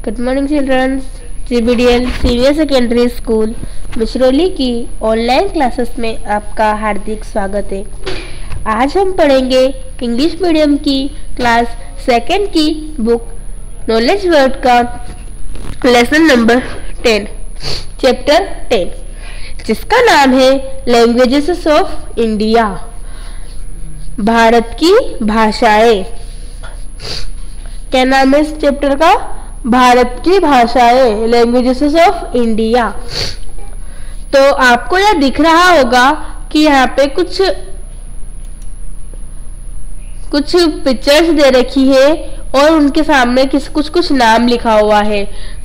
Good morning childrens. GBDL senior secondary school Michrauli की online classes में आपका हार्दिक स्वागत है। आज हम पढ़ेंगे इंग्लिश मीडियम की क्लास सेकेंड की बुक नॉलेज वर्ड का लेसन नंबर 10 चैप्टर 10 जिसका नाम है लैंग्वेजेस ऑफ इंडिया, भारत की भाषाएं। क्या नाम है इस चैप्टर का? भारत की भाषाएं, लैंग्वेजेस ऑफ इंडिया। तो आपको यह दिख रहा होगा कि यहाँ पे कुछ पिक्चर्स दे रखी है और उनके सामने कुछ नाम लिखा हुआ है।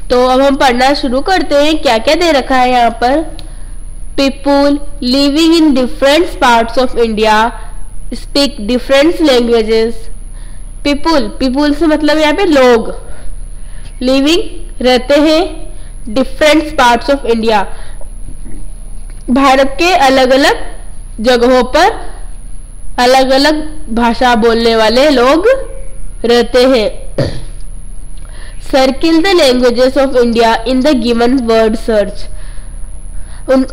तो अब हम पढ़ना शुरू करते हैं। क्या क्या दे रखा है यहाँ पर? People living in different parts of India speak different languages. People से मतलब यहाँ पे लोग, लिविंग रहते हैं, different parts of India Bharat के अलग अलग जगहों पर अलग अलग भाषा बोलने वाले लोग रहते हैं। Circle the languages of India in the given word search.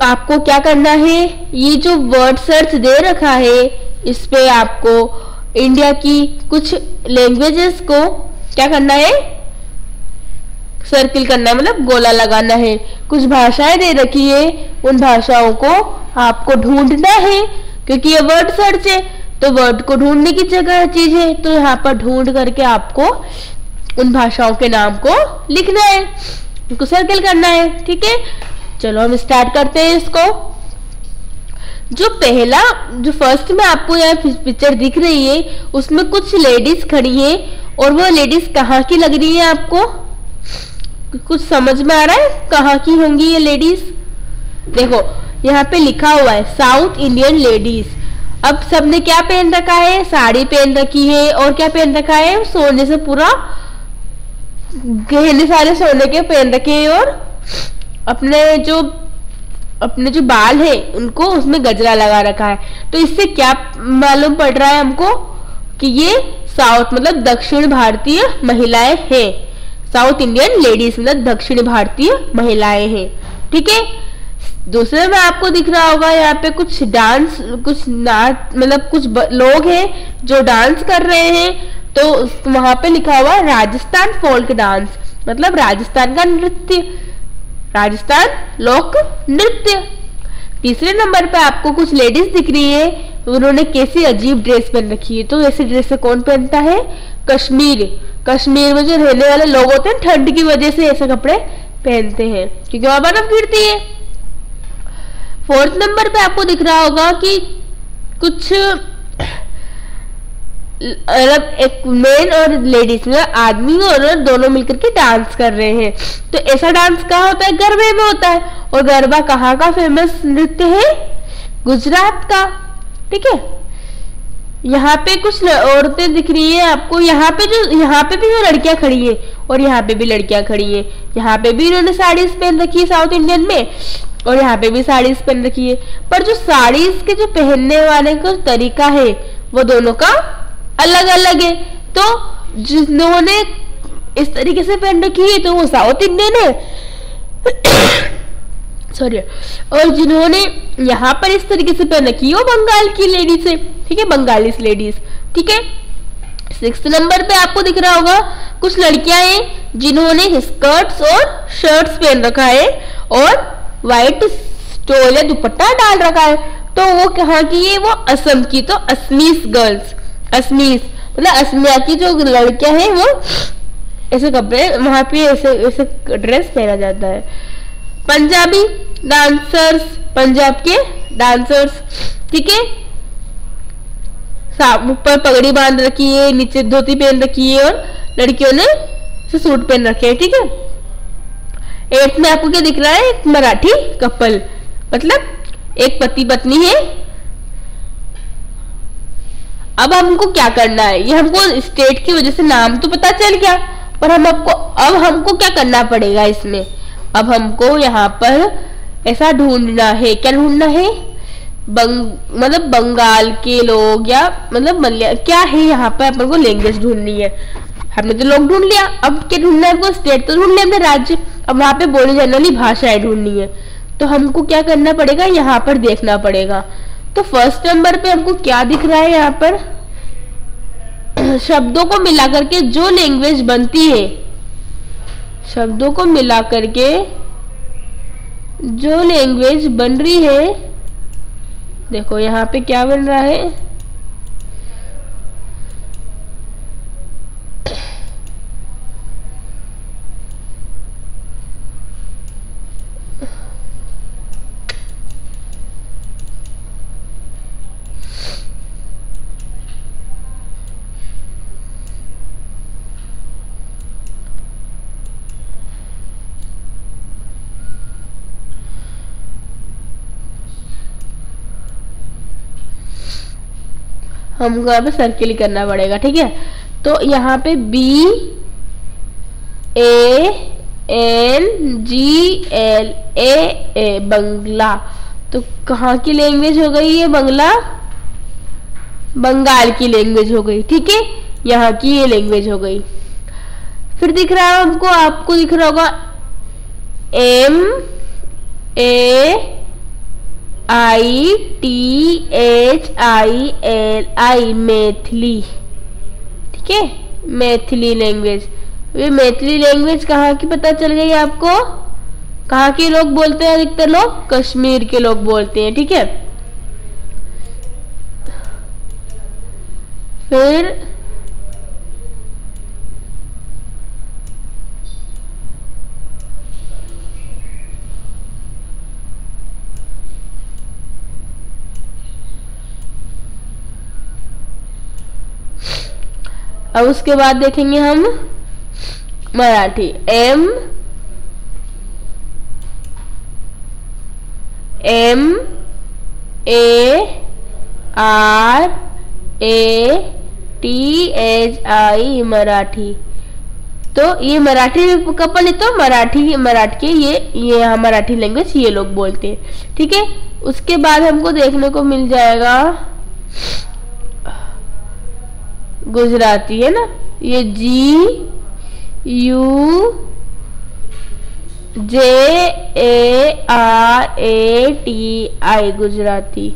आपको क्या करना है? ये जो वर्ड सर्च दे रखा है इस पे आपको इंडिया की कुछ लैंग्वेजेस को क्या करना है? सर्किल करना है, मतलब गोला लगाना है। कुछ भाषाएं दे रखी है, उन भाषाओं को आपको ढूंढना है क्योंकि ये वर्ड सर्च है तो वर्ड को ढूंढने की जगह चीज है। तो यहाँ पर ढूंढ करके आपको उन भाषाओं के नाम को लिखना है, उनको सर्किल करना है। ठीक है, चलो हम स्टार्ट करते हैं इसको। जो फर्स्ट में आपको यहाँ पिक्चर दिख रही है उसमें कुछ लेडीज खड़ी है और वो लेडीज कहाँ की लग रही है? आपको कुछ समझ में आ रहा है कहाँ की होंगी ये लेडीज? देखो यहाँ पे लिखा हुआ है साउथ इंडियन लेडीज। अब सबने क्या पहन रखा है? साड़ी पहन रखी है और क्या पहन रखा है? सोने से पूरा गहने सारे सोने के पहन रखे हैं और अपने जो बाल है उनको उसमें गजरा लगा रखा है। तो इससे क्या मालूम पड़ रहा है हमको कि ये साउथ मतलब दक्षिण भारतीय महिलाएं हैं। साउथ इंडियन लेडीज मतलब दक्षिण भारतीय महिलाएं हैं। ठीक है, दूसरे में आपको दिख रहा होगा यहाँ पे कुछ डांस, कुछ नाच, मतलब कुछ लोग हैं जो डांस कर रहे हैं। तो वहां पे लिखा हुआ राजस्थान फोल्क डांस, मतलब राजस्थान का नृत्य, राजस्थान लोक नृत्य। तीसरे नंबर पे आपको कुछ लेडीज दिख रही है, उन्होंने कैसी अजीब ड्रेस पहन रखी है। तो ऐसी ड्रेस कौन पहनता है? कश्मीर में जो रहने वाले लोग होते हैं ठंड की वजह से ऐसे कपड़े पहनते हैं क्योंकि वहां बर्फ गिरती है। फोर्थ नंबर पे आपको दिख रहा होगा कि कुछ एक मेन और लेडीज में आदमी और दोनों मिलकर के डांस कर रहे हैं। तो ऐसा डांस कहाँ होता है? गरबे में होता है। और गरबा कहाँ का फेमस नृत्य है? गुजरात का। ठीक है, यहाँ पे कुछ औरतें दिख रही है आपको। यहाँ पे भी जो लड़कियां खड़ी है और यहाँ पे भी लड़कियां खड़ी है। यहाँ पे भी इन्होंने साड़ीज पहन रखी है साउथ इंडियन में और यहाँ पे भी साड़ीज पहन रखी है। पर जो साड़ीज के जो पहनने वाले का तरीका है वो दोनों का अलग अलग है। तो जिन्होंने इस तरीके से पहन रखी है तो वो साउथ इंडियन है सॉरी, और जिन्होंने यहाँ पर इस तरीके से पहन रखी है वो बंगाल की लेडीज है। ठीक है, बंगाली लेडीज। ठीक है, 6th नंबर पे आपको दिख रहा होगा कुछ लड़कियां हैं जिन्होंने स्कर्ट्स और शर्ट्स पहन रखा है और व्हाइट स्टोल या दुपट्टा डाल रखा है। तो वो कहाँ की है? वो असम की। तो असमीज गर्ल्स, असमीज मतलब असमिया की जो लड़कियां हैं वो ऐसे कपड़े वहां पे ऐसे ड्रेस पहना जाता है। पंजाबी डांसर्स, पंजाब के डांसर्स। ठीक है, ऊपर पगड़ी बांध रखी है, नीचे धोती पहन रखी है और लड़कियों ने सूट पहन रखे हैं। ठीक है, 8th में आपको क्या दिख रहा है? एक मराठी कपल, मतलब एक पति पत्नी है। अब हमको क्या करना है? ये हमको स्टेट की वजह से नाम तो पता चल गया, पर अब हमको क्या करना पड़ेगा इसमें? अब हमको यहाँ पर ऐसा ढूंढना है। क्या ढूंढना है? मतलब बंगाल के लोग या मतलब क्या है यहाँ पर अपन को लैंग्वेज ढूंढनी है। हमने तो लोग ढूंढ लिया, अब क्या ढूंढना है हमको? स्टेट तो ढूंढ लिया हमने, राज्य। अब वहां पे बोली जाने वाली भाषाएं ढूंढनी है, तो हमको क्या करना पड़ेगा? यहाँ पर देखना पड़ेगा। तो फर्स्ट नंबर पे हमको क्या दिख रहा है यहाँ पर? शब्दों को मिला करके जो लैंग्वेज बनती है, शब्दों को मिला करके जो लैंग्वेज बन रही है, देखो यहाँ पे क्या बन रहा है? हमको यहाँ पे सर्किल करना पड़ेगा, ठीक है। तो यहाँ पे BANGLA बंगला, तो कहाँ की लैंग्वेज हो गई ये? बंगला, बंगाल की लैंग्वेज हो गई, ठीक है। यहाँ की ये लैंग्वेज हो गई। फिर दिख रहा है हमको, आपको दिख रहा होगा MAITHILI, मैथिली, ठीक है। मैथिली लैंग्वेज, ये मैथिली लैंग्वेज कहाँ की पता चल गई आपको? कहाँ के लोग बोलते हैं? अधिकतर लोग कश्मीर के लोग बोलते हैं, ठीक है। फिर अब उसके बाद देखेंगे हम मराठी। MARATHI, मराठी। तो ये मराठी कपल है, तो मराठी के ये मराठी लैंग्वेज ये लोग बोलते हैं, ठीक है। उसके बाद हमको देखने को मिल जाएगा गुजराती, है ना, ये GUJARATI, गुजराती,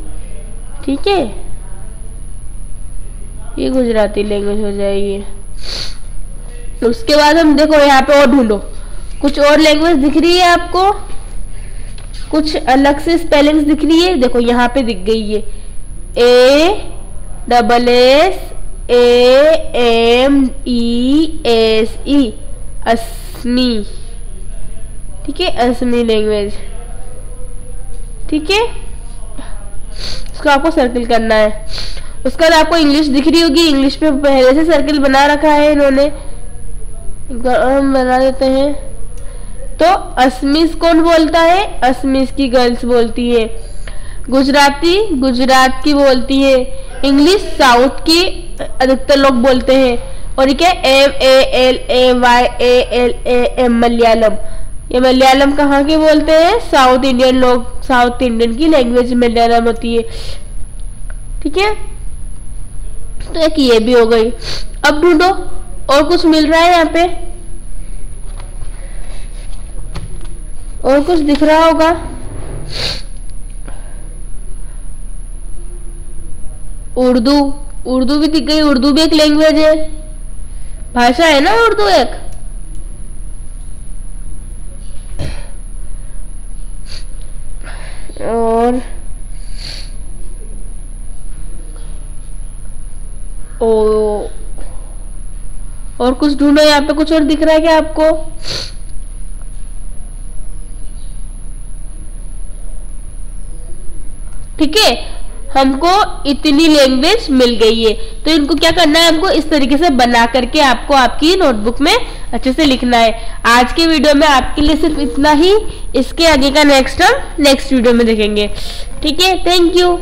ठीक है। ये गुजराती लैंग्वेज हो जाएगी। उसके बाद हम देखो यहाँ पे और ढूंढो, कुछ और लैंग्वेज दिख रही है आपको? कुछ अलग से स्पेलिंग्स दिख रही है? देखो यहाँ पे दिख गई है ASSAMESE, असमी, ठीक है। असमी लैंग्वेज, ठीक है। उसको आपको सर्किल करना है। उसके बाद आपको इंग्लिश दिख रही होगी, इंग्लिश पे पहले से सर्किल बना रखा है इन्होंने, हम बना देते हैं। तो असमीज कौन बोलता है? असमीज की गर्ल्स बोलती है। गुजराती गुजरात की बोलती है। इंग्लिश साउथ की अधिकतर लोग बोलते हैं। और ये क्या? MALAYALAM, मलयालम। ये मलयालम कहाँ के बोलते हैं? साउथ इंडियन लोग, साउथ इंडियन की लैंग्वेज मलयालम होती है, ठीक है। तो एक ये भी हो गई। अब ढूंढो और कुछ मिल रहा है यहाँ पे, और कुछ दिख रहा होगा। उर्दू, उर्दू भी दिख गई। उर्दू भी एक लैंग्वेज है, भाषा है ना उर्दू एक। और कुछ ढूंढो यहाँ पे, कुछ और दिख रहा है क्या आपको? ठीक है, हमको इतनी लैंग्वेज मिल गई है। तो इनको क्या करना है? हमको इस तरीके से बना करके आपको आपकी नोटबुक में अच्छे से लिखना है। आज के वीडियो में आपके लिए सिर्फ इतना ही। इसके आगे का नेक्स्ट वीडियो में देखेंगे। ठीक है, थैंक यू।